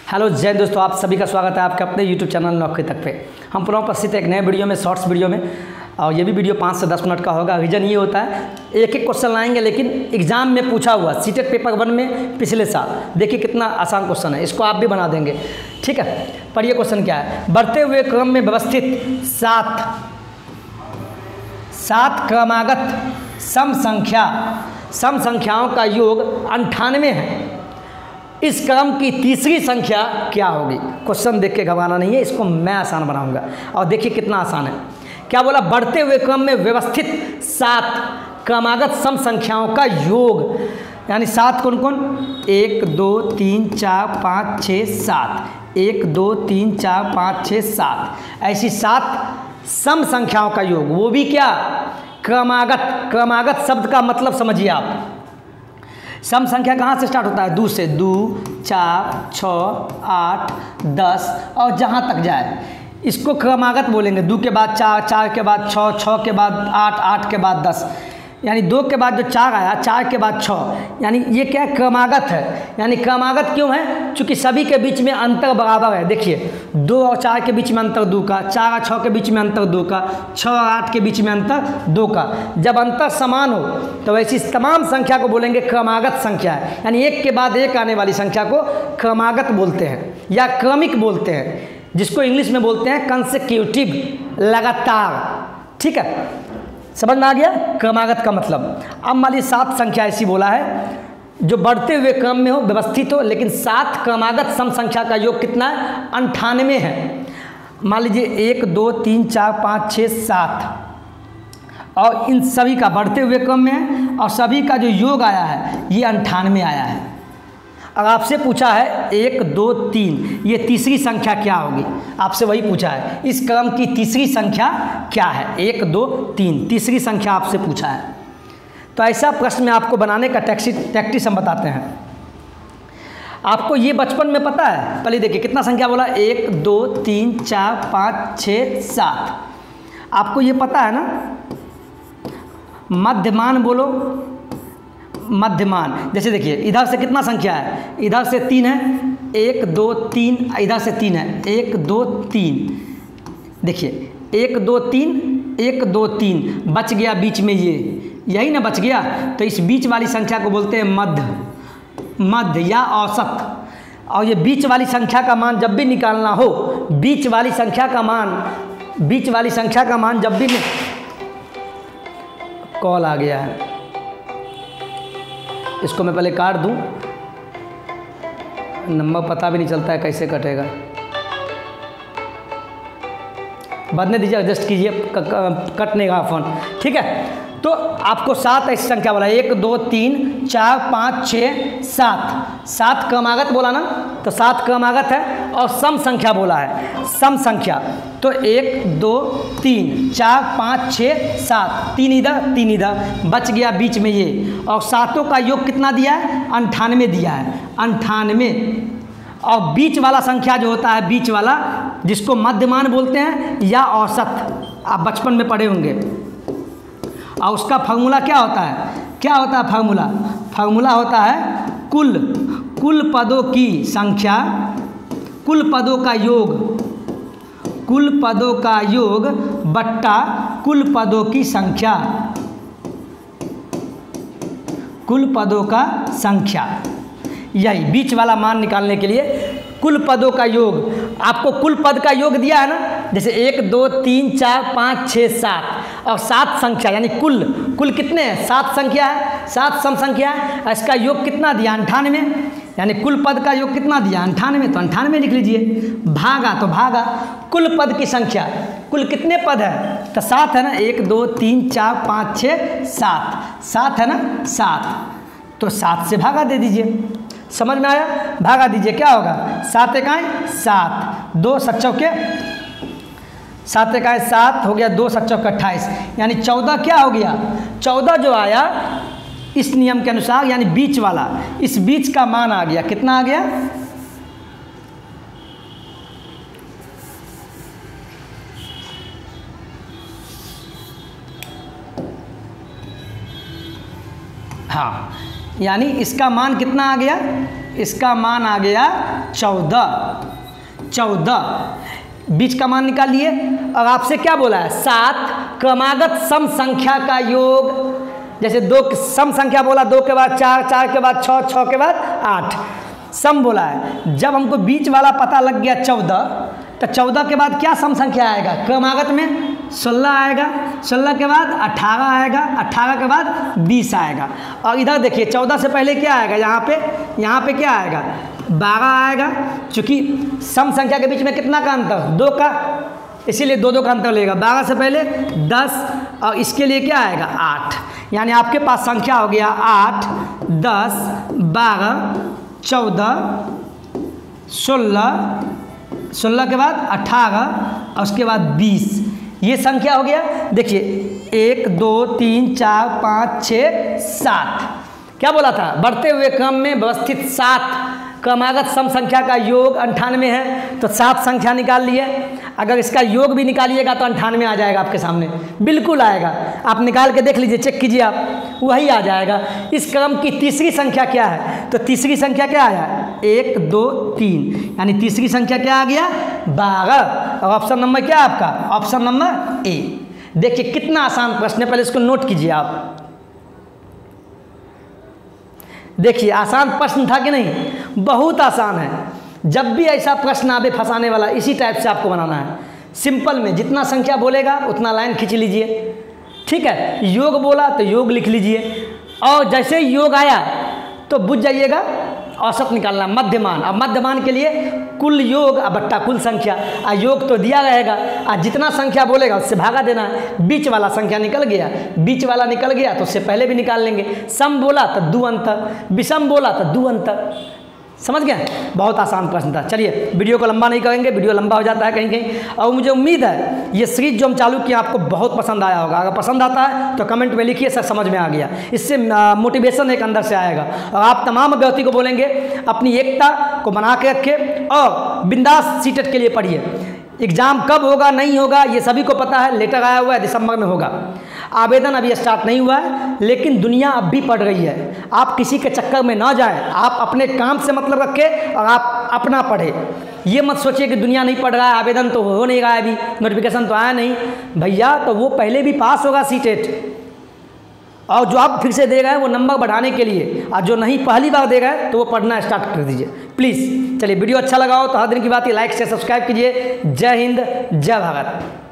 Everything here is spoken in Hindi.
हेलो जय दोस्तों, आप सभी का स्वागत है आपके अपने यूट्यूब चैनल नौकरी तक पे। हम पुनः उपस्थित एक नए वीडियो में, शॉर्ट्स वीडियो में, और ये भी वीडियो 5 से 10 मिनट का होगा। रीजन ये होता है, एक एक क्वेश्चन लाएंगे, लेकिन एग्जाम में पूछा हुआ सीटेट पेपर 1 में पिछले साल, देखिए कितना आसान क्वेश्चन है, इसको आप भी बना देंगे। ठीक है, पढ़िए क्वेश्चन क्या है। बढ़ते हुए क्रम में व्यवस्थित सात क्रमागत सम संख्याओं का योग 98 है। इस क्रम की तीसरी संख्या क्या होगी? क्वेश्चन देख के घबराना नहीं है, इसको मैं आसान बनाऊंगा। और देखिए कितना आसान है। क्या बोला? बढ़ते हुए क्रम में व्यवस्थित 7 क्रमागत सम संख्याओं का योग, यानी 7 कौन कौन? 1 2 3 4 5 6 7, 1 2 3 4 5 6 7, ऐसी 7 सम संख्याओं का योग, वो भी क्या? क्रमागत शब्द का मतलब समझिए आप। सम संख्या कहाँ से स्टार्ट होता है? 2 से, 2 4 6 8 10 और जहाँ तक जाए इसको क्रमागत बोलेंगे। 2 के बाद 4, 4 के बाद 6, 6 के बाद 8, 8 के बाद 10, यानी 2 के बाद जो 4 आया, 4 के बाद 6, यानी ये क्या है? क्रमागत है। यानी क्रमागत क्यों है? क्योंकि सभी के बीच में अंतर बराबर है। देखिए 2 और 4 के बीच में अंतर 2 का, 4 और 6 के बीच में अंतर 2 का, 6 और 8 के बीच में अंतर 2 का। जब अंतर समान हो तो ऐसी तमाम संख्या को बोलेंगे क्रमागत संख्या है। यानी एक के बाद एक आने वाली संख्या को क्रमागत बोलते हैं या क्रमिक बोलते हैं, जिसको इंग्लिश में बोलते हैं कंसेक्यूटिव, लगातार। ठीक है, समझ में आ गया क्रमागत का मतलब। अब मान लीजिए 7 संख्या ऐसी बोला है जो बढ़ते हुए क्रम में हो, व्यवस्थित हो, लेकिन 7 क्रमागत सम संख्या का योग कितना है? 98 है। मान लीजिए 1 2 3 4 5 6 7, और इन सभी का बढ़ते हुए क्रम में है, और सभी का जो योग आया है ये 98 आया है। अब आपसे पूछा है 1 2 3, ये तीसरी संख्या क्या होगी? आपसे वही पूछा है, इस क्रम की तीसरी संख्या क्या है? 1 2 3 तीसरी संख्या आपसे पूछा है। तो ऐसा प्रश्न में आपको बनाने का टैक्टिस हम बताते हैं। आपको ये बचपन में पता है? पहले देखिए कितना संख्या बोला? 1 2 3 4 5 6 7। आपको ये पता है ना? मध्यमान बोलो, मध्यमान। जैसे देखिए इधर से कितना संख्या है? इधर से 3 है, 1 2 3, इधर से 3 है, 1 2 3। देखिए 1 2 3, 1 2 3, बच गया बीच में ये, यही ना बच गया। तो इस बीच वाली संख्या को बोलते हैं मध्य या औसत। और ये बीच वाली संख्या का मान जब भी निकालना हो, बीच वाली संख्या का मान जब भी कॉल आ गया है, इसको मैं पहले काट दूं, नंबर पता भी नहीं चलता है कैसे कटेगा। बदलने दीजिए, एडजस्ट कीजिए, कट नहीं रहा फोन। ठीक है, तो आपको 7 ऐसी संख्या बोला, 1 2 3 4 5 6 7, 7 क्रमागत बोला ना, तो 7 क्रमागत है। और सम संख्या बोला है, सम संख्या, तो 1 2 3 4 5 6 7, 3 इधर 3 इधर, बच गया बीच में ये। और सातों का योग कितना दिया है? 98 दिया है, 98। और बीच वाला संख्या जो होता है, बीच वाला, जिसको मध्यमान बोलते हैं या औसत, आप बचपन में पढ़े होंगे। और उसका फार्मूला क्या होता है? क्या होता है फार्मूला? फार्मूला होता है कुल पदों की संख्या, कुल पदों का योग बट्टा कुल पदों की संख्या, कुल पदों का संख्या। यही बीच वाला मान निकालने के लिए कुल पदों का योग। आपको कुल पद का योग दिया है ना, जैसे 1 2 3 4 5 6 7, और 7 संख्या, यानी कुल कितने हैं? 7 संख्या है, 7 सम संख्या है। इसका योग कितना दिया? 98। यानी कुल पद का योग कितना दिया? 98, तो 98 लिख लीजिए। भागा, तो भागा कुल पद की संख्या। कुल कितने पद है? तो 7 है ना, 1 2 3 4 5 6 7, 7 है ना, 7, तो 7 से भागा दे दीजिए। समझ में आया? भागा दीजिए, क्या होगा? 7 एकाएँ 7, 2 7 चौके 7 एकाएँ 7 हो गया, 2 7 चौके 28, यानी 14 क्या हो गया? 14 जो आया इस नियम के अनुसार, यानी बीच वाला, इस बीच का मान आ गया। कितना आ गया? हाँ, यानी इसका मान कितना आ गया, इसका मान आ गया 14। 14 बीच का मान निकालिए। और आपसे क्या बोला है, 7 क्रमागत सम संख्या का योग। जैसे 2 सम संख्या बोला, 2 के बाद 4, 4 के बाद 6, 6 के बाद 8 सम बोला है। जब हमको बीच वाला पता लग गया 14, तो 14 के बाद क्या सम संख्या आएगा, क्रमागत में 16 आएगा, 16 के बाद 18 आएगा, 18 के बाद 20 आएगा। और इधर देखिए 14 से पहले क्या आएगा, यहाँ पे क्या आएगा, 12 आएगा। चूँकि सम संख्या के बीच में कितना का अंतर, 2 का, इसीलिए 2 का अंतर लेगा। 12 से पहले 10 और इसके लिए क्या आएगा 8। यानी आपके पास संख्या हो गया 8, 10, 12, 14, 16, 16 के बाद 18 और उसके बाद 20। ये संख्या हो गया। देखिए 1, 2, 3, 4, 5, 6, 7। क्या बोला था, बढ़ते हुए क्रम में व्यवस्थित 7 क्रमागत सम संख्या का योग 98 है। तो 7 संख्या निकाल लिए। अगर इसका योग भी निकालिएगा तो 98 आ जाएगा आपके सामने, बिल्कुल आएगा। आप निकाल के देख लीजिए, चेक कीजिए, आप वही आ जाएगा। इस क्रम की तीसरी संख्या क्या है, तो तीसरी संख्या क्या आया, 1, 2, 3, यानी तीसरी संख्या क्या आ गया 12। और ऑप्शन नंबर क्या है आपका, ऑप्शन नंबर ए। देखिए कितना आसान प्रश्न है, पहले इसको नोट कीजिए आप। देखिए आसान प्रश्न था कि नहीं, बहुत आसान है। जब भी ऐसा प्रश्न आवे फंसाने वाला, इसी टाइप से आपको बनाना है। सिंपल में जितना संख्या बोलेगा उतना लाइन खींच लीजिए, ठीक है। योग बोला तो योग लिख लीजिए, और जैसे ही योग आया तो बुझ जाइएगा औसत निकालना, मध्यमान। अब मध्यमान के लिए कुल योग और बट्टा कुल संख्या, योग तो दिया रहेगा, और जितना संख्या बोलेगा उससे भागा देना है। बीच वाला संख्या निकल गया, बीच वाला निकल गया तो उससे पहले भी निकाल लेंगे। सम बोला तो 2 अंतर, विषम बोला तो 2 अंतर। समझ गए, बहुत आसान प्रश्न था। चलिए वीडियो को लंबा नहीं करेंगे, वीडियो लंबा हो जाता है कहीं कहीं। और मुझे उम्मीद है ये सीरीज जो हम चालू किए आपको बहुत पसंद आया होगा। अगर पसंद आता है तो कमेंट में लिखिए सर समझ में आ गया, इससे मोटिवेशन एक अंदर से आएगा। और आप तमाम अभ्यर्थी को बोलेंगे अपनी एकता को बना के रखें और बिंदास सीटेट के लिए पढ़िए। एग्ज़ाम कब होगा नहीं होगा ये सभी को पता है, लेटर आया हुआ है, दिसंबर में होगा। आवेदन अभी स्टार्ट नहीं हुआ है, लेकिन दुनिया अब भी पढ़ रही है। आप किसी के चक्कर में ना जाएं, आप अपने काम से मतलब रखें और आप अपना पढ़ें। ये मत सोचिए कि दुनिया नहीं पढ़ रहा है, आवेदन तो हो नहीं रहा है, अभी नोटिफिकेशन तो आया नहीं भैया, तो वो पहले भी पास होगा सीटेट। और जो आप फिर से दे रहे हैं वो नंबर बढ़ाने के लिए, और जो नहीं पहली बार दे रहे हैं तो वो पढ़ना स्टार्ट कर दीजिए प्लीज़। चलिए वीडियो अच्छा लगा हो तो हर दिन की बात है, लाइक से सब्सक्राइब कीजिए। जय हिंद, जय भारत।